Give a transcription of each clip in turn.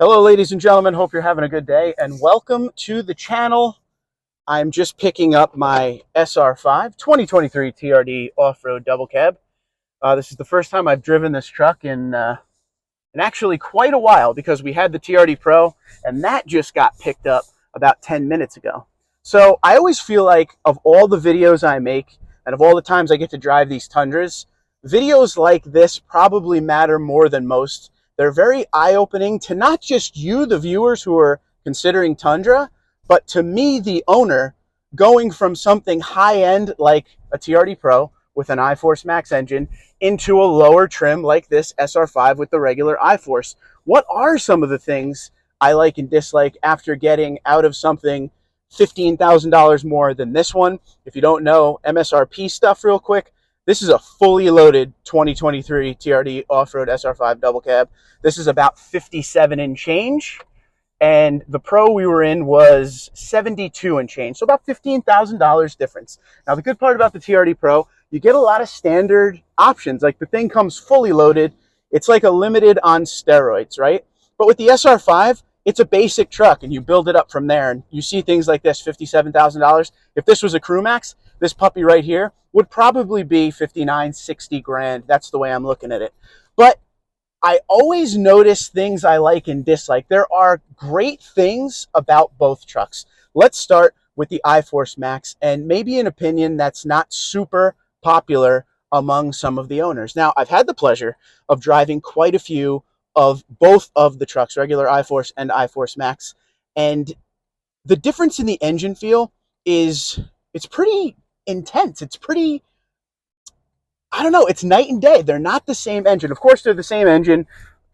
Hello, ladies and gentlemen. Hope you're having a good day, and welcome to the channel. I'm just picking up my SR5 2023 TRD off-road double cab. This is the first time I've driven this truck in actually quite a while because we had the TRD Pro, and that just got picked up about 10 minutes ago. So I always feel like of all the videos I make and of all the times I get to drive these Tundras, videos like this probably matter more than most. They're very eye-opening to not just you, the viewers who are considering Tundra, but to me, the owner, going from something high-end like a TRD Pro with an iForce Max engine into a lower trim like this SR5 with the regular iForce. What are some of the things I like and dislike after getting out of something $15,000 more than this one? If you don't know MSRP stuff real quick, this is a fully loaded 2023 TRD off-road SR5 double cab. This is about 57 and change, and the Pro we were in was 72 and change, so about $15,000 difference. Now, the good part about the TRD Pro, you get a lot of standard options. Like, the thing comes fully loaded. It's like a limited on steroids, right? But with the SR5, it's a basic truck, and you build it up from there, and you see things like this, $57,000. If this was a Crew Max, this puppy right here would probably be 59, 60 grand. That's the way I'm looking at it. But I always notice things I like and dislike. There are great things about both trucks. Let's start with the iForce Max, and maybe an opinion that's not super popular among some of the owners. Now, I've had the pleasure of driving quite a few of both of the trucks, regular iForce and iForce Max, and the difference in the engine feel is it's pretty intense. It's pretty, I don't know, it's night and day. They're not the same engine. Of course, they're the same engine,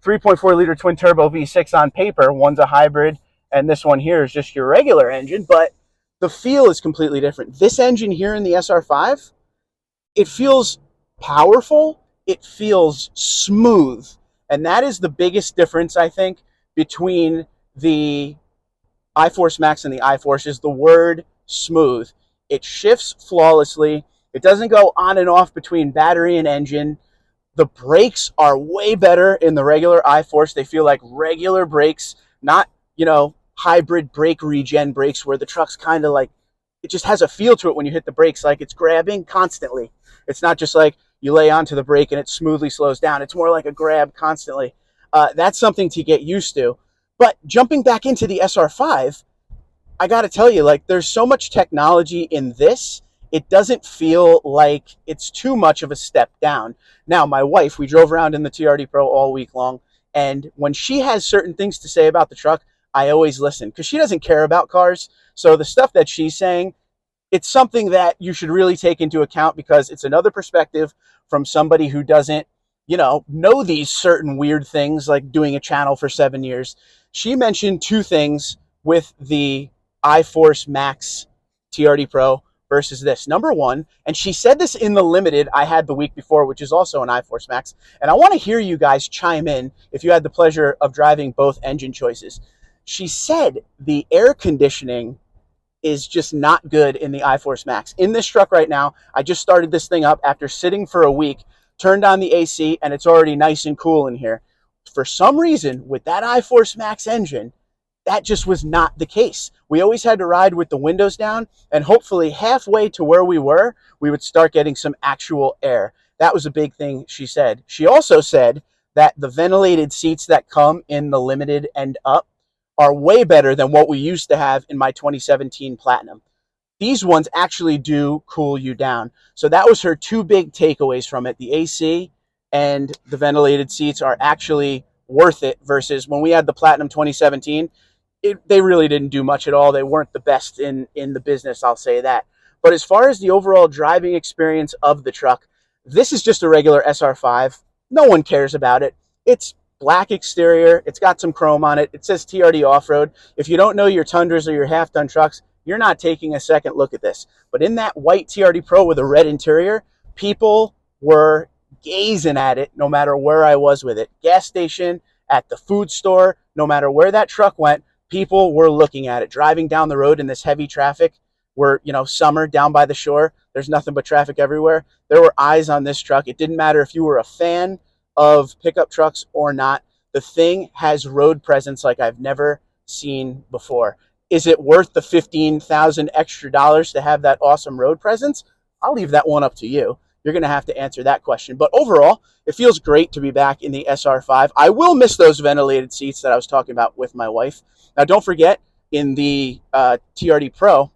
3.4 liter twin turbo V6 on paper. One's a hybrid, and this one here is just your regular engine, but the feel is completely different. This engine here in the SR5, it feels powerful. It feels smooth. And that is the biggest difference, I think, between the iForce Max and the iForce is the word smooth. It shifts flawlessly. It doesn't go on and off between battery and engine. The brakes are way better in the regular iForce. They feel like regular brakes, not, hybrid brake regen brakes where the truck's kind of like, it just has a feel to it when you hit the brakes, like it's grabbing constantly. It's not just like you lay onto the brake and it smoothly slows down. It's more like a grab constantly. That's something to get used to. But jumping back into the SR5, I got to tell you, like, there's so much technology in this, it doesn't feel like it's too much of a step down. Now, my wife, we drove around in the TRD Pro all week long, and when she has certain things to say about the truck, I always listen, because she doesn't care about cars. So the stuff that she's saying, it's something that you should really take into account because it's another perspective from somebody who doesn't, know these certain weird things, like doing a channel for 7 years. She mentioned two things with the iForce Max TRD Pro versus this. Number one, and she said this in the limited I had the week before, which is also an iForce Max, and I want to hear you guys chime in if you had the pleasure of driving both engine choices. She said the air conditioning is just not good in the iForce Max. In this truck right now, I just started this thing up after sitting for a week, turned on the AC, and it's already nice and cool in here. For some reason, with that iForce Max engine, that just was not the case. We always had to ride with the windows down, and hopefully halfway to where we were, we would start getting some actual air. That was a big thing she said. She also said that the ventilated seats that come in the limited and up are way better than what we used to have in my 2017 Platinum. These ones actually do cool you down. So that was her two big takeaways from it. The AC and the ventilated seats are actually worth it versus when we had the Platinum 2017, they really didn't do much at all. They weren't the best in the business, I'll say that. But as far as the overall driving experience of the truck, this is just a regular SR5. No one cares about it. It's black exterior. It's got some chrome on it. It says TRD Off-Road. If you don't know your Tundras or your half-ton trucks, you're not taking a second look at this. But in that white TRD Pro with a red interior, people were gazing at it no matter where I was with it. Gas station, at the food store, no matter where that truck went, people were looking at it. Driving down the road in this heavy traffic, where, summer down by the shore, there's nothing but traffic everywhere. There were eyes on this truck. It didn't matter if you were a fan of pickup trucks or not. The thing has road presence like I've never seen before. Is it worth the $15,000 extra dollars to have that awesome road presence? I'll leave that one up to you. You're going to have to answer that question. But overall, it feels great to be back in the SR5. I will miss those ventilated seats that I was talking about with my wife. Now, don't forget, in the TRD Pro,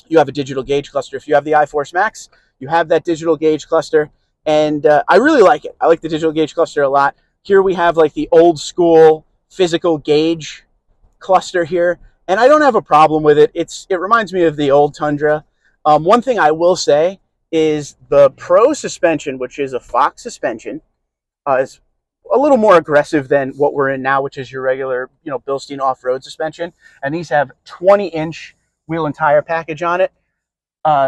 you have a digital gauge cluster. If you have the iForce Max, you have that digital gauge cluster. And I really like it. I like the digital gauge cluster a lot. Here we have like the old school physical gauge cluster here. And I don't have a problem with it. It reminds me of the old Tundra. One thing I will say is the Pro suspension, which is a Fox suspension, is a little more aggressive than what we're in now, which is your regular, Bilstein off-road suspension. And these have 20-inch wheel and tire package on it.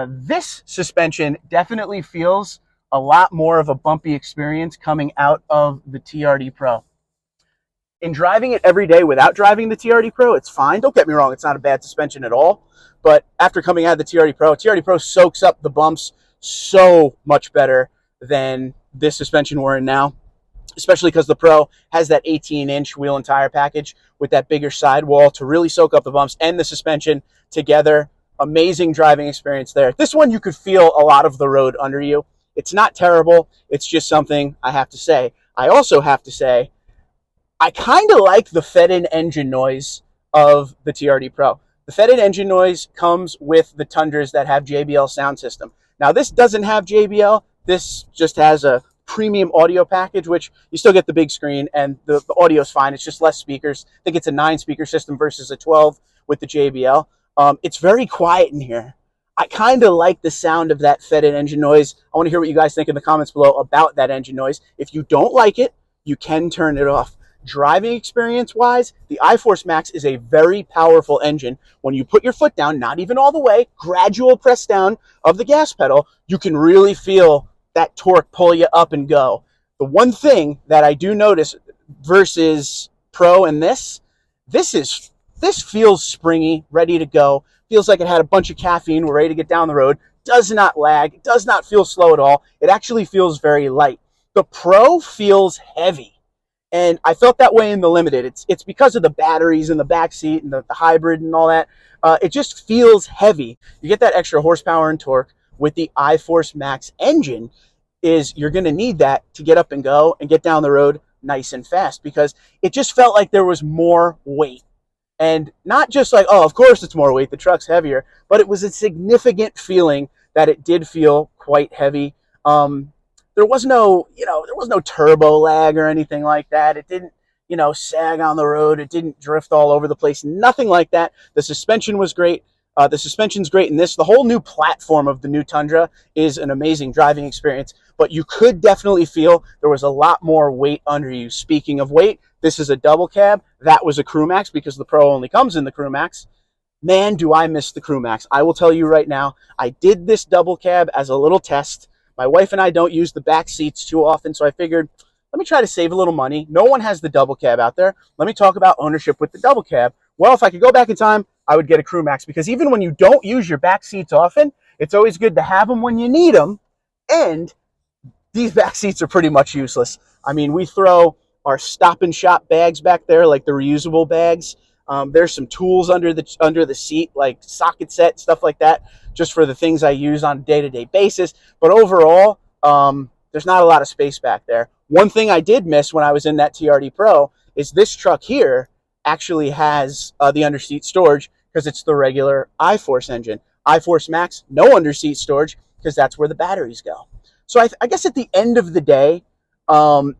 This suspension definitely feels a lot more of a bumpy experience coming out of the TRD Pro. In driving it every day without driving the TRD Pro, it's fine. Don't get me wrong, it's not a bad suspension at all. But after coming out of the TRD Pro soaks up the bumps so much better than this suspension we're in now, especially because the Pro has that 18-inch wheel and tire package with that bigger sidewall to really soak up the bumps and the suspension together. Amazing driving experience there. This one, you could feel a lot of the road under you. It's not terrible. It's just something I have to say. I also have to say, I kind of like the fed-in engine noise of the TRD Pro. The fed-in engine noise comes with the Tundras that have JBL sound system. Now, this doesn't have JBL. This just has a premium audio package, which you still get the big screen, and the audio is fine. It's just less speakers. I think it's a 9-speaker system versus a 12 with the JBL. It's very quiet in here. I kind of like the sound of that fed-in engine noise. I want to hear what you guys think in the comments below about that engine noise. If you don't like it, you can turn it off. Driving experience wise, the iForce Max is a very powerful engine. When you put your foot down, not even all the way, gradual press down of the gas pedal, you can really feel that torque pull you up and go. The one thing that I do notice versus Pro and this feels springy, ready to go. Feels like it had a bunch of caffeine. We're ready to get down the road. Does not lag. Does not feel slow at all. It actually feels very light. The Pro feels heavy. And I felt that way in the Limited. It's because of the batteries in the back seat and the hybrid and all that. It just feels heavy. You get that extra horsepower and torque with the iForce Max engine. You're going to need that to get up and go and get down the road nice and fast, because it just felt like there was more weight. And not just like, oh, of course it's more weight, the truck's heavier, but it was a significant feeling that it did feel quite heavy. There was no turbo lag or anything like that. It didn't, sag on the road. It didn't drift all over the place. Nothing like that. The suspension was great. The suspension's great in this. The whole new platform of the new Tundra is an amazing driving experience, but you could definitely feel there was a lot more weight under you. Speaking of weight, this is a double cab. That was a Crew Max because the Pro only comes in the Crew Max. Man, do I miss the Crew Max. I will tell you right now, I did this double cab as a little test. My wife and I don't use the back seats too often, so I figured, let me try to save a little money. No one has the double cab out there. Let me talk about ownership with the double cab. Well, if I could go back in time, I would get a Crew Max, because even when you don't use your back seats often, it's always good to have them when you need them. And these back seats are pretty much useless. I mean, we throw our Stop and Shop bags back there, like the reusable bags. There's some tools under the seat, like socket set, stuff like that, just for the things I use on a day-to-day basis. But overall, there's not a lot of space back there. One thing I did miss when I was in that TRD Pro is this truck here actually has the underseat storage, because it's the regular iForce engine. iForce Max, no underseat storage, because that's where the batteries go. So I guess at the end of the day,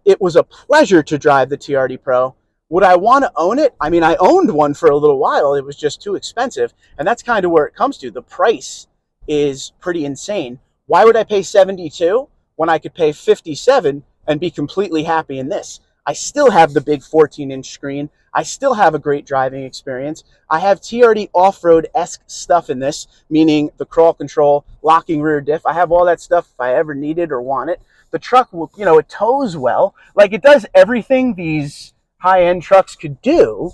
it was a pleasure to drive the TRD Pro. Would I want to own it? I mean, I owned one for a little while. It was just too expensive. And that's kind of where it comes to. The price is pretty insane. Why would I pay $72 when I could pay $57 and be completely happy in this? I still have the big 14-inch screen. I still have a great driving experience. I have TRD off-road-esque stuff in this, meaning the crawl control, locking rear diff. I have all that stuff if I ever need it or want it. The truck will, it tows well. Like, it does everything these high-end trucks could do.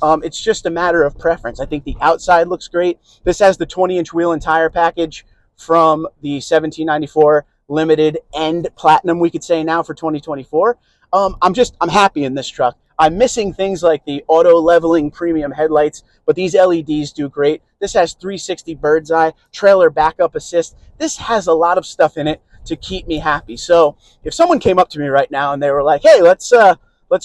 It's just a matter of preference. I think the outside looks great. This has the 20-inch wheel and tire package from the 1794 Limited and Platinum, we could say now, for 2024. I'm happy in this truck. I'm missing things like the auto leveling premium headlights, but these LEDs do great. This has 360 bird's eye, trailer backup assist. This has a lot of stuff in it to keep me happy. So if someone came up to me right now and they were like, hey, let's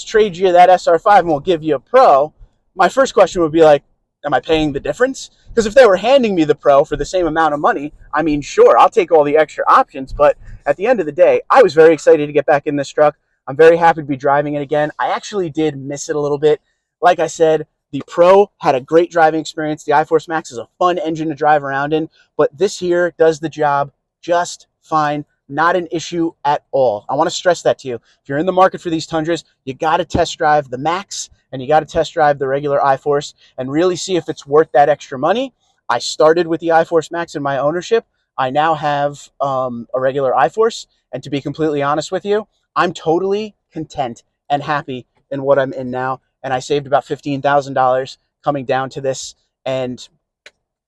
trade you that SR5 and we'll give you a Pro, my first question would be like, am I paying the difference? Because if they were handing me the Pro for the same amount of money, I mean, sure, I'll take all the extra options. But at the end of the day, I was very excited to get back in this truck. I'm very happy to be driving it again. I actually did miss it a little bit. Like I said, the Pro had a great driving experience. The iForce Max is a fun engine to drive around in, but this here does the job just fine. Not an issue at all. I want to stress that to you. If you're in the market for these Tundras, you got to test drive the Max and you got to test drive the regular iForce and really see if it's worth that extra money. I started with the iForce Max in my ownership. I now have a regular iForce, and to be completely honest with you, I'm totally content and happy in what I'm in now, and I saved about $15,000 coming down to this, and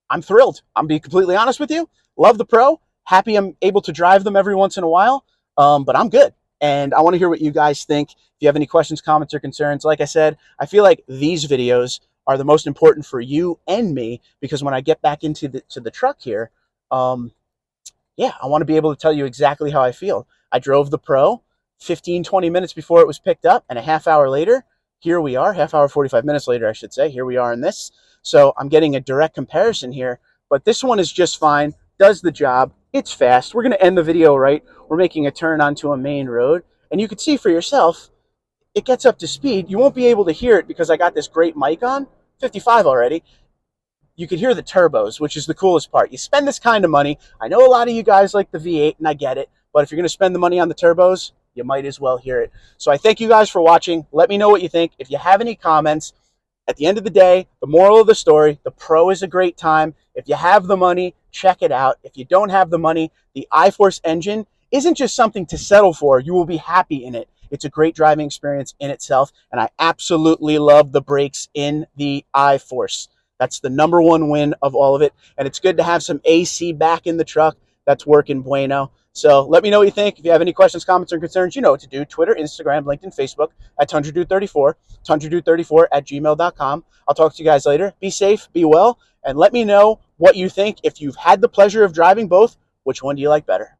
I'm thrilled. I'm being completely honest with you. Love the Pro. Happy I'm able to drive them every once in a while, but I'm good. And I want to hear what you guys think. If you have any questions, comments, or concerns, like I said, I feel like these videos are the most important for you and me, because when I get back into the truck here, yeah, I want to be able to tell you exactly how I feel. I drove the Pro 15-20 minutes before it was picked up, and a half hour later, here we are. Half hour, 45 minutes later, I should say. Here we are in this. So I'm getting a direct comparison here, but this one is just fine, does the job. It's fast. We're going to end the video right. We're making a turn onto a main road, and you can see for yourself, it gets up to speed. You won't be able to hear it because I got this great mic on, 55 already. You can hear the turbos, which is the coolest part. You spend this kind of money. I know a lot of you guys like the V8, and I get it, but if you're going to spend the money on the turbos, you might as well hear it. So I thank you guys for watching. Let me know what you think. If you have any comments, at the end of the day, the moral of the story, the Pro is a great time. If you have the money, check it out. If you don't have the money, the iForce engine isn't just something to settle for. You will be happy in it. It's a great driving experience in itself, and I absolutely love the brakes in the iForce. That's the #1 win of all of it, and it's good to have some AC back in the truck. That's working bueno. So let me know what you think. If you have any questions, comments, or concerns, you know what to do. Twitter, Instagram, LinkedIn, Facebook at TundraDude34, TundraDude34@gmail.com. I'll talk to you guys later. Be safe, be well, and let me know what you think. If you've had the pleasure of driving both, which one do you like better?